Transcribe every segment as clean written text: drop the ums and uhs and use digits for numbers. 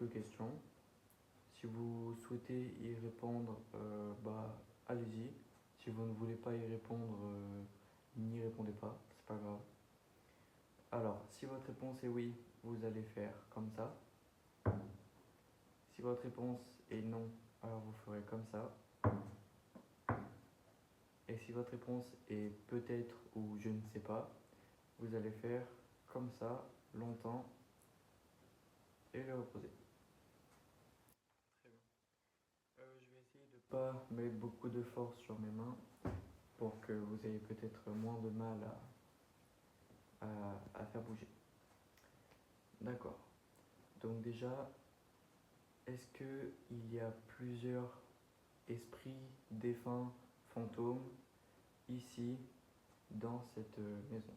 questions. Si vous souhaitez y répondre, allez-y. Si vous ne voulez pas y répondre, n'y répondez pas, c'est pas grave. Alors, si votre réponse est oui, vous allez faire comme ça. Si votre réponse est non, alors vous ferez comme ça. Et si votre réponse est peut-être ou je ne sais pas, vous allez faire comme ça, longtemps, et le reposer. Très bien. Je vais essayer de ne pas mettre beaucoup de force sur mes mains pour que vous ayez peut-être moins de mal à faire bouger. D'accord. Donc déjà, est-ce qu'il y a plusieurs esprits, défunts, fantômes ici dans cette maison?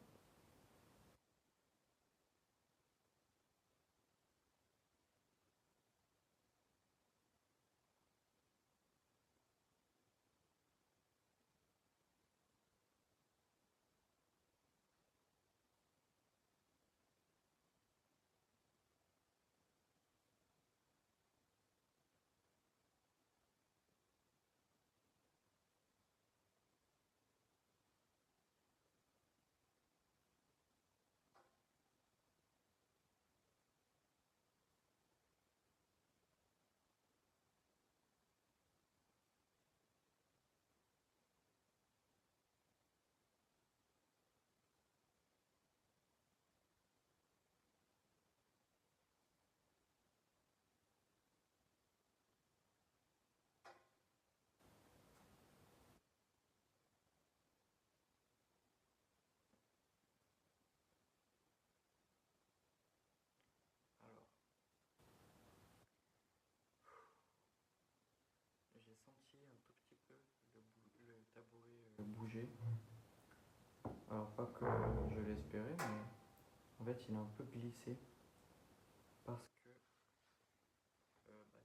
Alors, j'ai senti un tout petit peu le tabouret bouger. Alors pas que je l'espérais, mais en fait il a un peu glissé parce que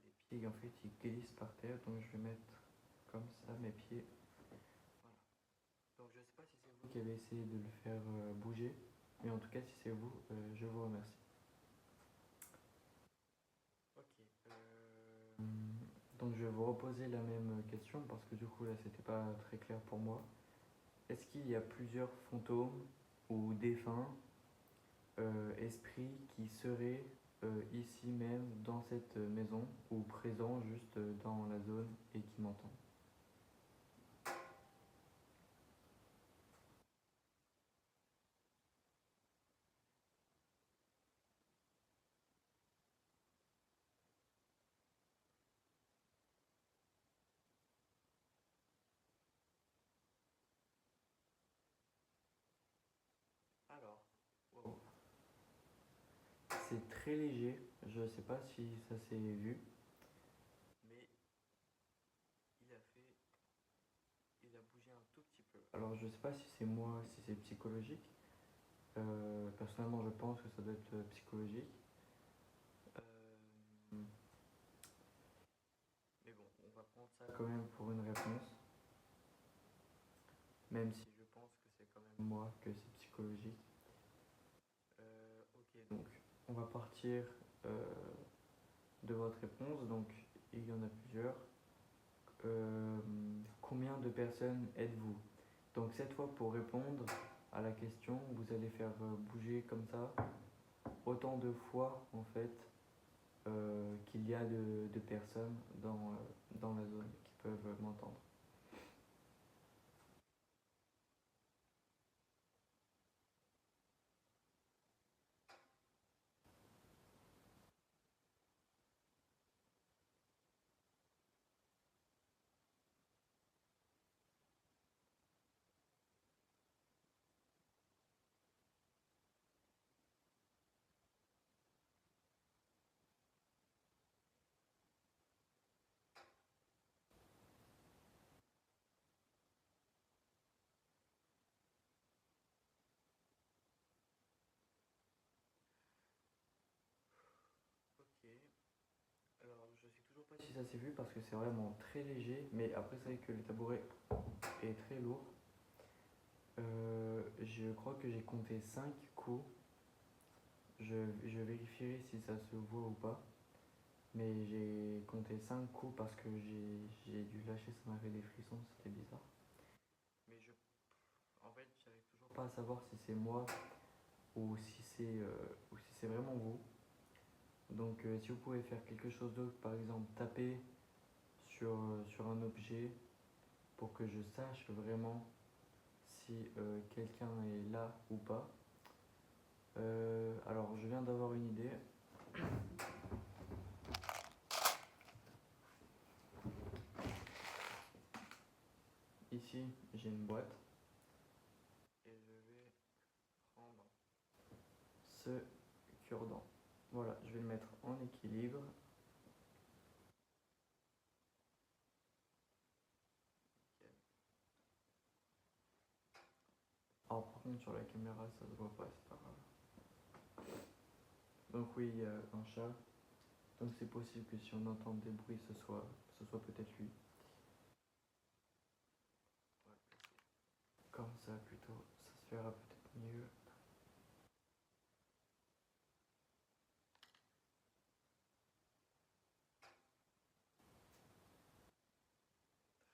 les pieds en fait ils glissent par terre, donc je vais mettre comme ça mes pieds. Voilà. Donc je sais pas si c'est vous qui avez essayé de le faire bouger, mais en tout cas si c'est vous, je vous remercie. Ok. Donc je vais vous reposer la même question parce que du coup là c'était pas très clair pour moi. Est-ce qu'il y a plusieurs fantômes ou défunts esprits qui seraient ici même dans cette maison ou présents juste dans la zone et qui m'entendent? Alors, wow. C'est très léger, je ne sais pas si ça s'est vu, mais il a bougé un tout petit peu. Alors je ne sais pas si c'est moi, si c'est psychologique. Personnellement, je pense que ça doit être psychologique. Euh, mais bon, on va prendre ça quand même pour une réponse, même si je pense que c'est quand même moi, que c'est psychologique. Ok, donc on va partir euh, de votre réponse. Donc il y en a plusieurs. Combien de personnes êtes-vous? Donc cette fois, pour répondre à la question, vous allez faire bouger comme ça autant de fois en fait qu'il y a de personnes dans la zone qui peuvent m'entendre. Ok. Alors je sais toujours pas si ça s'est vu parce que c'est vraiment très léger, mais après c'est vrai que le tabouret est très lourd. Je crois que j'ai compté 5 coups. Je vérifierai si ça se voit ou pas. Mais j'ai compté 5 coups parce que j'ai dû lâcher, ça m'a fait des frissons, c'était bizarre. Mais en fait, j'arrive toujours pas à savoir si c'est moi ou si c'est vraiment vous. Donc si vous pouvez faire quelque chose d'autre, par exemple taper sur un objet pour que je sache vraiment si quelqu'un est là ou pas. Alors je viens d'avoir une idée. Ici j'ai une boîte et je vais prendre ce cure-dent. Voilà, je vais le mettre en équilibre. Alors par contre sur la caméra ça se voit pas, c'est pas grave. Donc oui, il y a un chat. Donc c'est possible que si on entend des bruits, ce soit peut-être lui. Comme ça plutôt, ça se verra peut-être mieux.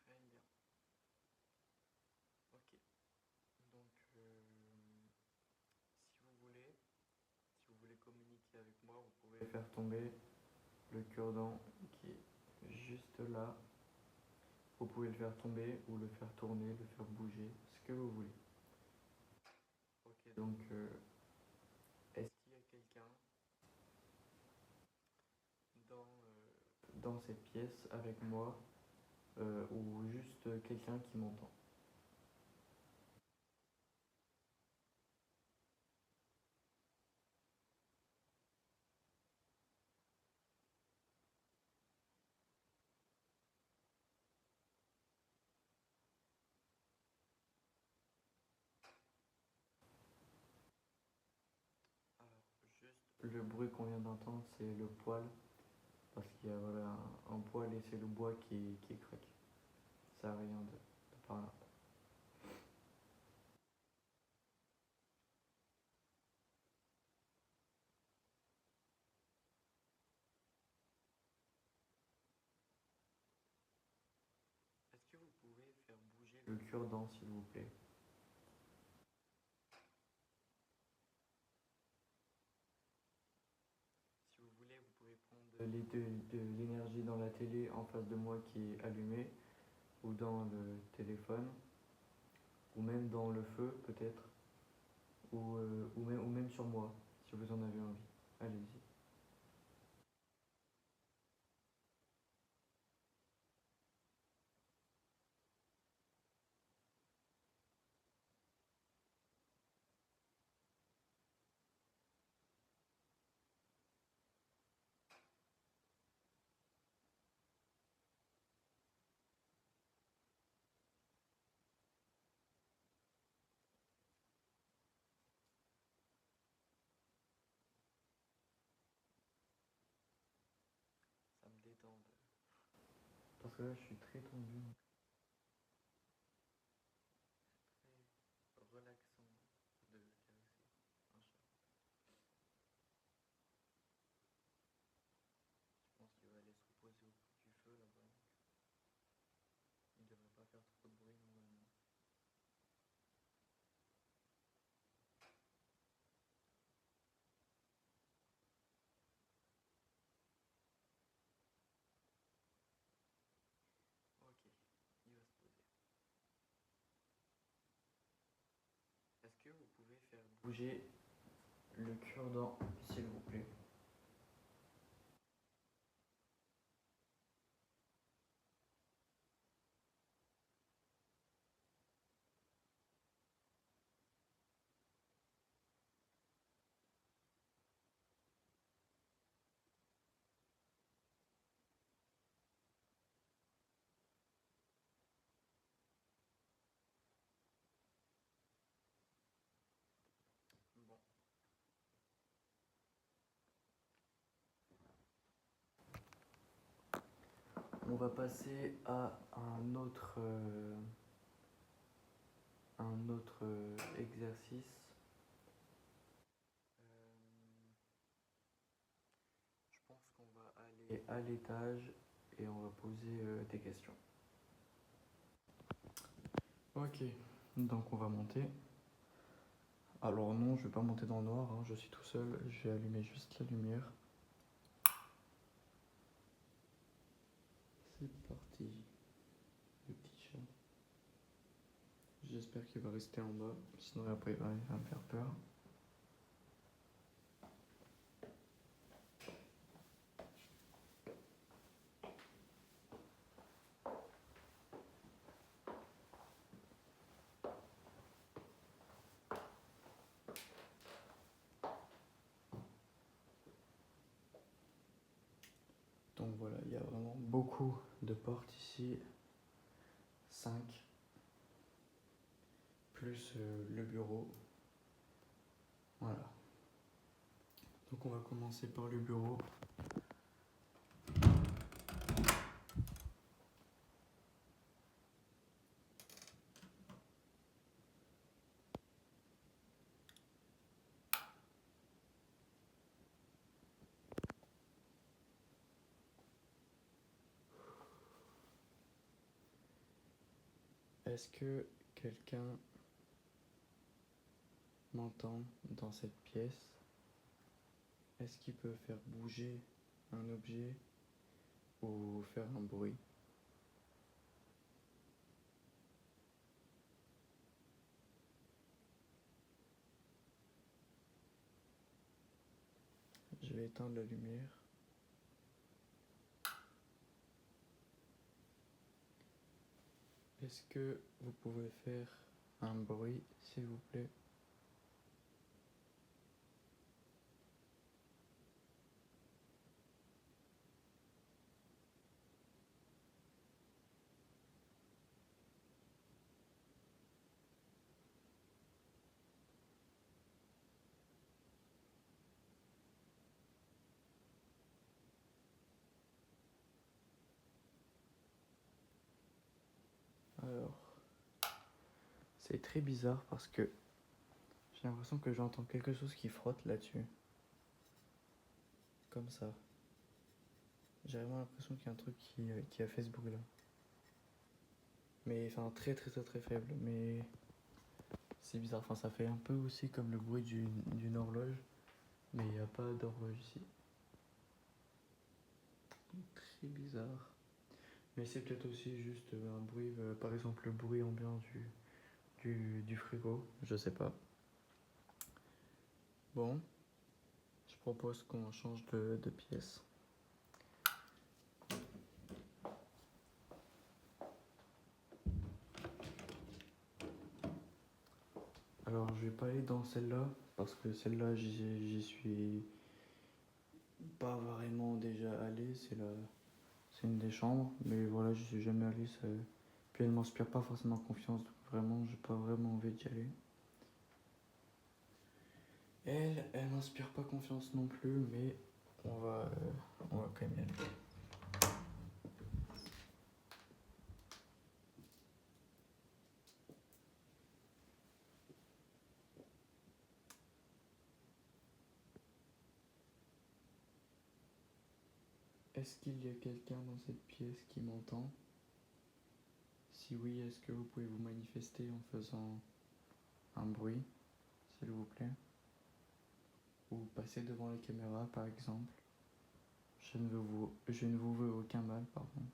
Très bien. Ok. Donc si vous voulez communiquer avec moi, vous pouvez faire tomber le cure-dent qui est juste là. Vous pouvez le faire tomber ou le faire tourner, le faire bouger, ce que vous voulez. Ok, donc est-ce qu'il y a quelqu'un dans cette pièce avec moi ou juste quelqu'un qui m'entend? Alors, juste le bruit qu'on vient d'entendre, c'est le poil, parce qu'il y a voilà, un poil et c'est le bois qui craque. Ça n'a rien de par là. Est-ce que vous pouvez faire bouger le cure-dent, s'il vous plaît? Si vous voulez, vous pouvez prendre de l'énergie dans la télé en face de moi qui est allumée, ou dans le téléphone, ou même dans le feu peut-être, ou même sur moi, si vous en avez envie. Allez-y. Ça me détend. Parce que là, je suis très tendu. Très relaxant de caresser un chat. Je pense qu'il va aller se reposer au bout du feu là-bas. Il ne devrait pas faire trop de bruit normalement. Ok, il va se poser. Est-ce que vous pouvez faire bouger le cure-dent, s'il vous plaît? Bon, on va passer à un autre exercice. Je pense qu'on va aller et à l'étage et on va poser des questions. Ok, donc on va monter. Alors non, je vais pas monter dans le noir, hein, je suis tout seul, je vais allumer juste la lumière. C'est parti, le petit chat. J'espère qu'il va rester en bas, sinon après il va me faire peur. Donc voilà, il y a vraiment beaucoup de portes ici. 5 plus le bureau. Voilà. Donc on va commencer par le bureau. Est-ce que quelqu'un m'entend dans cette pièce? Est-ce qu'il peut faire bouger un objet ou faire un bruit? Je vais éteindre la lumière. Est-ce que vous pouvez faire un bruit, s'il vous plaît? Alors, c'est très bizarre parce que j'ai l'impression que j'entends quelque chose qui frotte là-dessus. Comme ça. J'ai vraiment l'impression qu'il y a un truc qui a fait ce bruit là. Mais enfin très très très très faible. Mais c'est bizarre. Enfin ça fait un peu aussi comme le bruit d'une horloge. Mais il n'y a pas d'horloge ici. Très bizarre. Mais c'est peut-être aussi juste un bruit, par exemple le bruit ambiant du frigo. Je sais pas. Bon. Je propose qu'on change de pièce. Alors je vais pas aller dans celle-là parce que celle-là j'y suis pas vraiment déjà allé. C'est une des chambres, mais voilà, j'y suis jamais allé. Puis elle m'inspire pas forcément confiance, donc vraiment j'ai pas vraiment envie d'y aller. Elle m'inspire pas confiance non plus, mais on va quand même y aller. Est-ce qu'il y a quelqu'un dans cette pièce qui m'entend? Si oui, est-ce que vous pouvez vous manifester en faisant un bruit, s'il vous plaît? Ou passer devant la caméra, par exemple. Je ne vous veux aucun mal, pardon.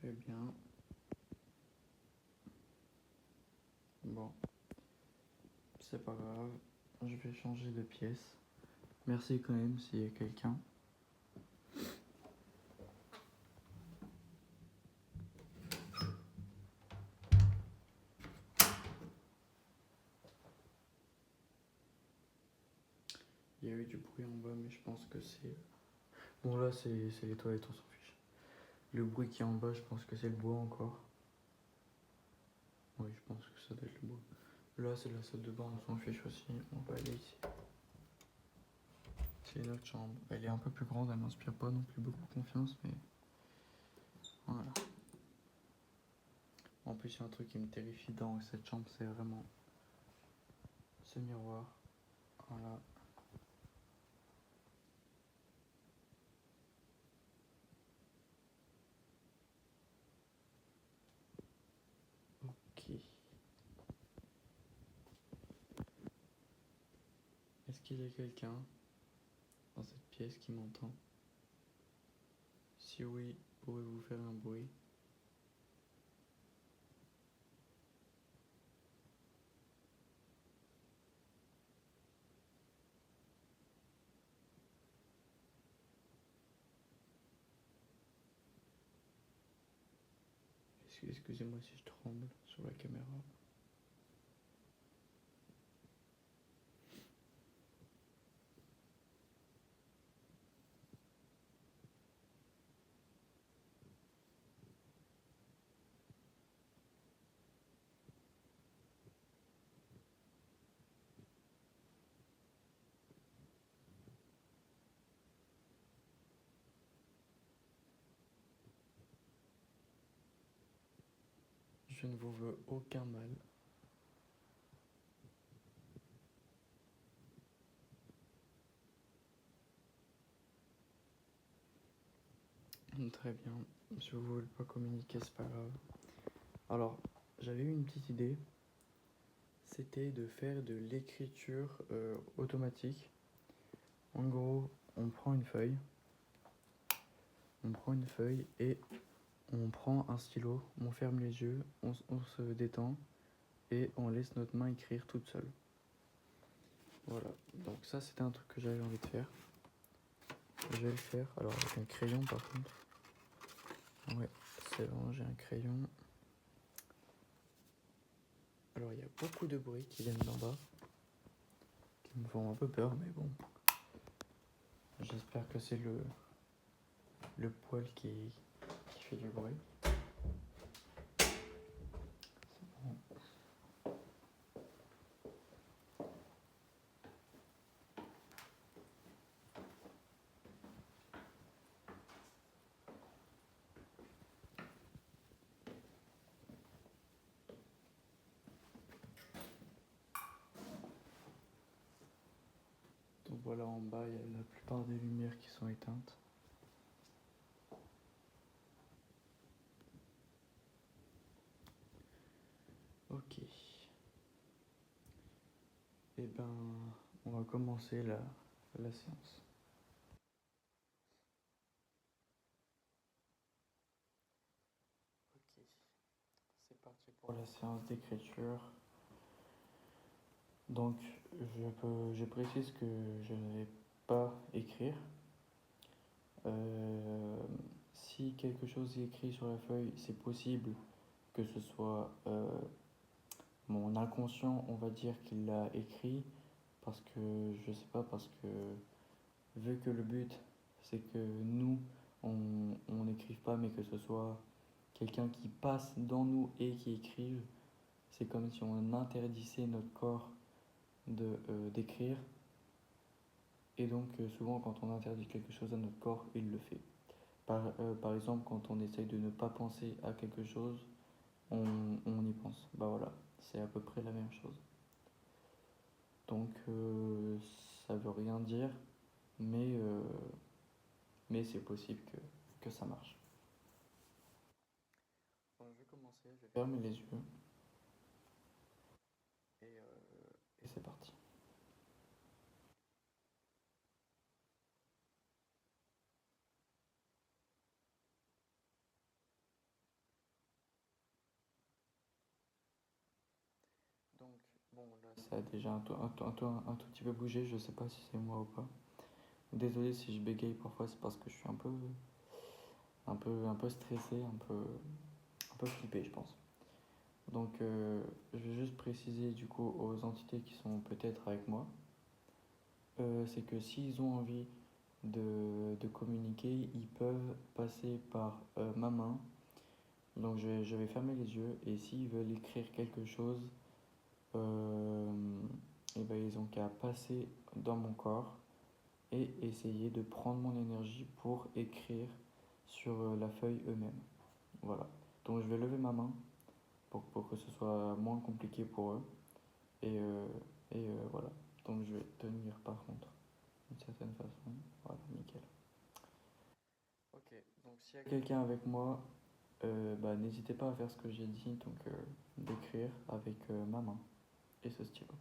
Très bien. Bon, c'est pas grave. Je vais changer de pièce. Merci quand même s'il y a quelqu'un. Il y a eu du bruit en bas, mais je pense que c'est... Bon, là, c'est les toilettes, on s'en fiche. Le bruit qui est en bas, je pense que c'est le bois encore. Oui, je pense que ça doit être le bois. Là, c'est la salle de bain, on s'en fiche aussi. On va aller ici. C'est notre chambre. Elle est un peu plus grande, elle m'inspire pas non plus beaucoup confiance, mais voilà. En plus, il y a un truc qui me terrifie dans cette chambre, c'est vraiment ce miroir. Voilà. Ok. Est-ce qu'il y a quelqu'un dans cette pièce qui m'entend? Si oui, pouvez-vous faire un bruit? Excusez-moi si je tremble sur la caméra. Je ne vous veux aucun mal. Très bien. Si vous voulez pas communiquer, c'est pas grave. Alors, j'avais eu une petite idée. C'était de faire de l'écriture automatique. En gros, on prend une feuille et on prend un stylo, on ferme les yeux, on se détend et on laisse notre main écrire toute seule. Voilà, donc ça c'était un truc que j'avais envie de faire. Je vais le faire, alors avec un crayon par contre. Ouais, c'est bon, j'ai un crayon. Alors il y a beaucoup de bruits qui viennent d'en bas, qui me font un peu peur, mais bon. J'espère que c'est le poêle qui fait du bruit. Bon. Donc voilà, en bas, il y a la plupart des lumières qui sont éteintes. Ok. Et ben, on va commencer la séance. Ok, c'est parti pour la séance d'écriture. Donc, je précise que je ne vais pas écrire. Si quelque chose est écrit sur la feuille, c'est possible que ce soit mon inconscient, on va dire, qui l'a écrit, parce que je sais pas, parce que vu que le but c'est que nous on n'écrive pas, mais que ce soit quelqu'un qui passe dans nous et qui écrive, c'est comme si on interdisait notre corps d'écrire. Et donc souvent quand on interdit quelque chose à notre corps, il le fait. Par exemple, quand on essaye de ne pas penser à quelque chose, on y pense. Bah voilà, c'est à peu près la même chose. Donc ça veut rien dire, mais, euh, mais c'est possible que ça marche. Donc, je vais commencer, je vais fermer les yeux et c'est parti. Donc, bon, là, ça a déjà un tout petit peu bougé, je sais pas si c'est moi ou pas. Désolé si je bégaye parfois, c'est parce que je suis un peu stressé, un peu flippé, je pense. Donc, je vais juste préciser du coup aux entités qui sont peut-être avec moi. c'est que s'ils ont envie de communiquer, ils peuvent passer par ma main. Donc je vais fermer les yeux et s'ils veulent écrire quelque chose, et ben ils ont qu'à passer dans mon corps et essayer de prendre mon énergie pour écrire sur la feuille eux-mêmes. Voilà. Donc je vais lever ma main pour que ce soit moins compliqué pour eux. Et, euh, voilà. Donc je vais tenir par contre d'une certaine façon. Voilà, nickel. Ok, donc s'il y a quelqu'un avec moi, bah, n'hésitez pas à faire ce que j'ai dit, donc d'écrire avec ma main et ce stylo.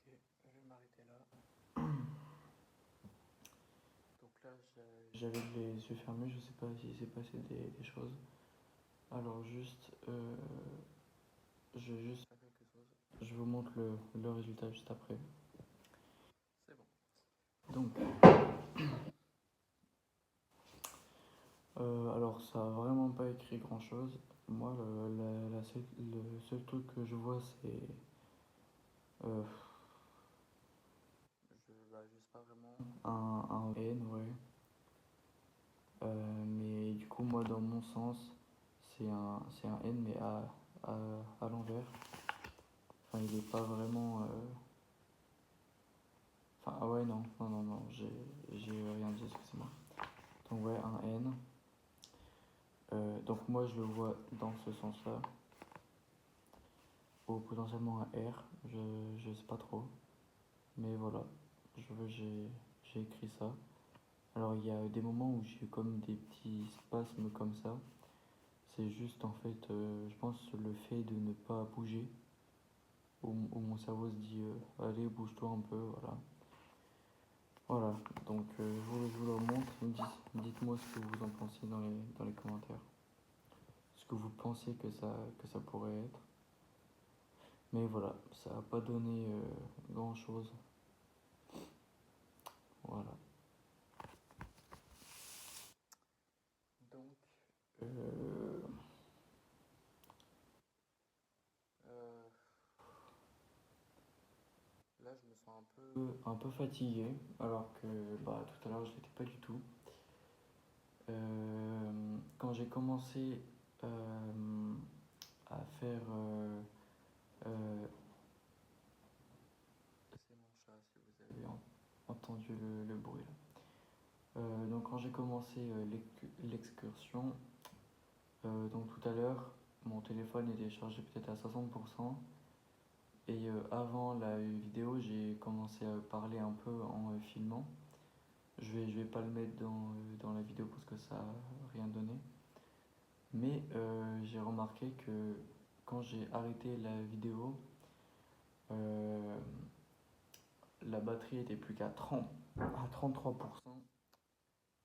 Ok, je vais m'arrêter là. Donc là, j'avais les yeux fermés, je sais pas s'il s'est passé des choses. Alors juste, je vais juste faire quelque chose. Je vous montre le résultat juste après. C'est bon. Donc, alors ça a vraiment pas écrit grand chose. Moi, le seul truc que je vois, c'est. Euh, je sais pas vraiment. Un N, ouais. Mais du coup, moi, dans mon sens, c'est un N, mais à l'envers. Enfin, il est pas vraiment. Enfin, ah ouais, non, non, non, non, j'ai rien dit, excusez-moi. Donc, ouais, un N. Donc, moi, je le vois dans ce sens-là. Ou potentiellement un R, je sais pas trop. Mais voilà, j'ai écrit ça. Alors, il y a des moments où j'ai comme des petits spasmes comme ça. C'est juste en fait, je pense, le fait de ne pas bouger. Où mon cerveau se dit allez, bouge-toi un peu, voilà. Voilà, donc je vous le remonte. Dites-moi ce que vous en pensez dans les commentaires. Ce que vous pensez que ça pourrait être. Mais voilà, ça n'a pas donné grand-chose. Voilà. Donc, euh, euh, là, je me sens un peu fatigué, alors que bah, tout à l'heure, je l'étais pas du tout. Quand j'ai commencé à faire Euh, c'est mon chat si vous avez entendu le bruit là. Donc quand j'ai commencé l'excursion, donc tout à l'heure, mon téléphone était chargé peut-être à 60%. Et avant la vidéo, j'ai commencé à parler un peu en filmant. Je vais pas le mettre dans la vidéo parce que ça n'a rien donné. Mais j'ai remarqué que quand j'ai arrêté la vidéo, euh, la batterie était plus qu'à 33%.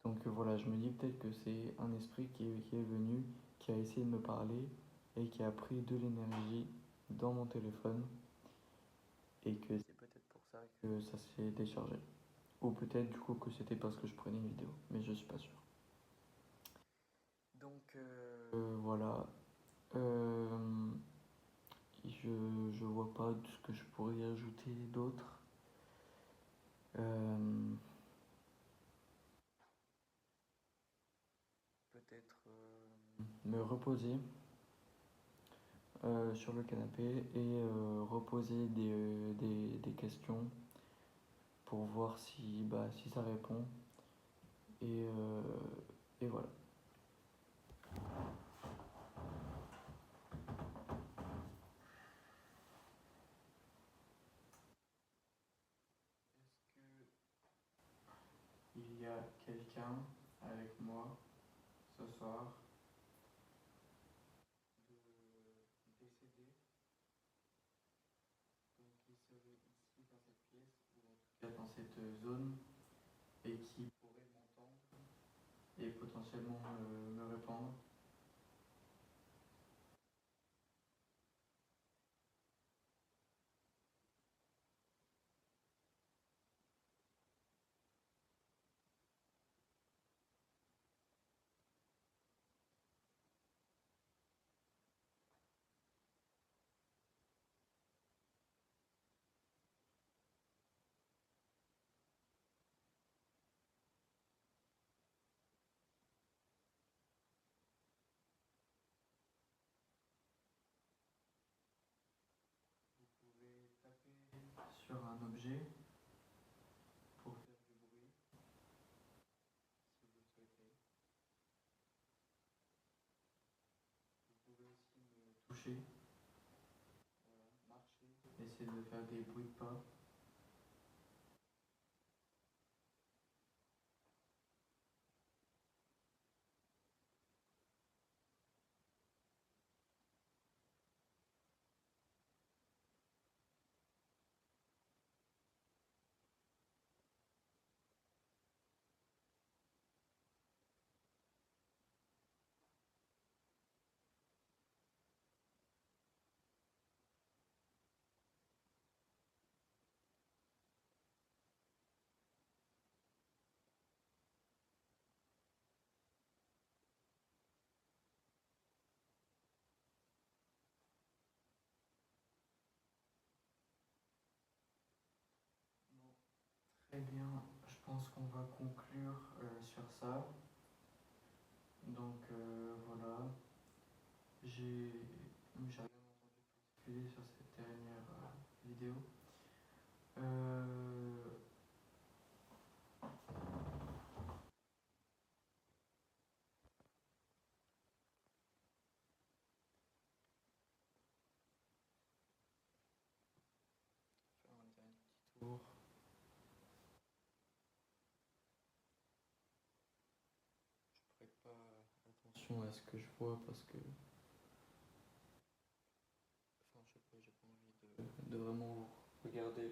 Donc voilà, je me dis peut-être que c'est un esprit qui est venu, qui a essayé de me parler et qui a pris de l'énergie dans mon téléphone et que c'est peut-être pour ça que ça s'est déchargé. Ou peut-être du coup que c'était parce que je prenais une vidéo, mais je suis pas sûr. Donc voilà. Euh, je vois pas ce que je pourrais y ajouter d'autre. Euh, Peut-être me reposer sur le canapé et reposer des questions pour voir si ça répond. Et, euh, et voilà. Est-ce qu'il y a quelqu'un avec moi ce soir décédé, donc qui serait ici dans cette pièce ou en tout cas dans cette zone et qui pourrait m'entendre et potentiellement me répondre? Vous pouvez taper sur un objet pour faire du bruit si vous le souhaitez. Vous pouvez aussi me toucher, voilà, marcher, essayer de faire des bruits de pas. Bon, très bien, je pense qu'on va conclure sur ça. Donc voilà, j'ai rien entendu de particulier sur cette dernière vidéo. Euh, Faire un dernier petit tour. Je prête pas attention à ce que je vois parce que, enfin, je sais pas, j'ai pas envie de vraiment regarder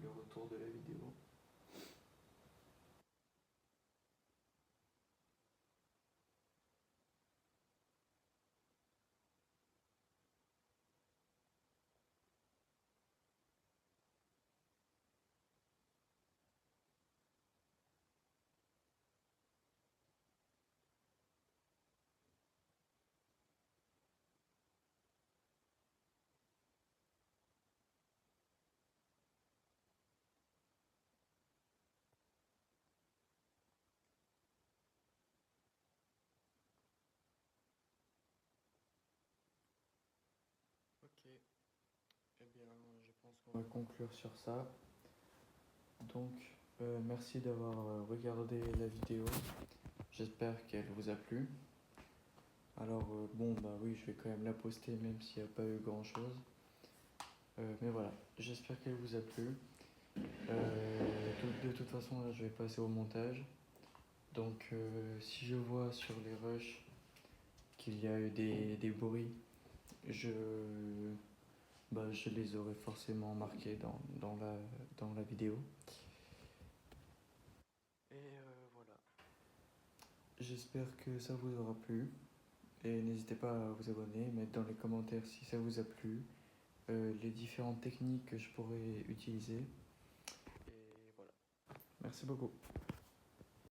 le retour de la vidéo. pense qu'on va conclure sur ça. Donc, merci d'avoir regardé la vidéo. J'espère qu'elle vous a plu. Alors, bon, bah oui, je vais quand même la poster même s'il n'y a pas eu grand chose. Mais voilà, j'espère qu'elle vous a plu. De toute façon, là, je vais passer au montage. Donc, si je vois sur les rushs qu'il y a eu des bruits, je, je les aurai forcément marqués dans la vidéo. Et voilà. J'espère que ça vous aura plu. Et n'hésitez pas à vous abonner, mettre dans les commentaires si ça vous a plu, les différentes techniques que je pourrais utiliser. Et voilà. Merci beaucoup.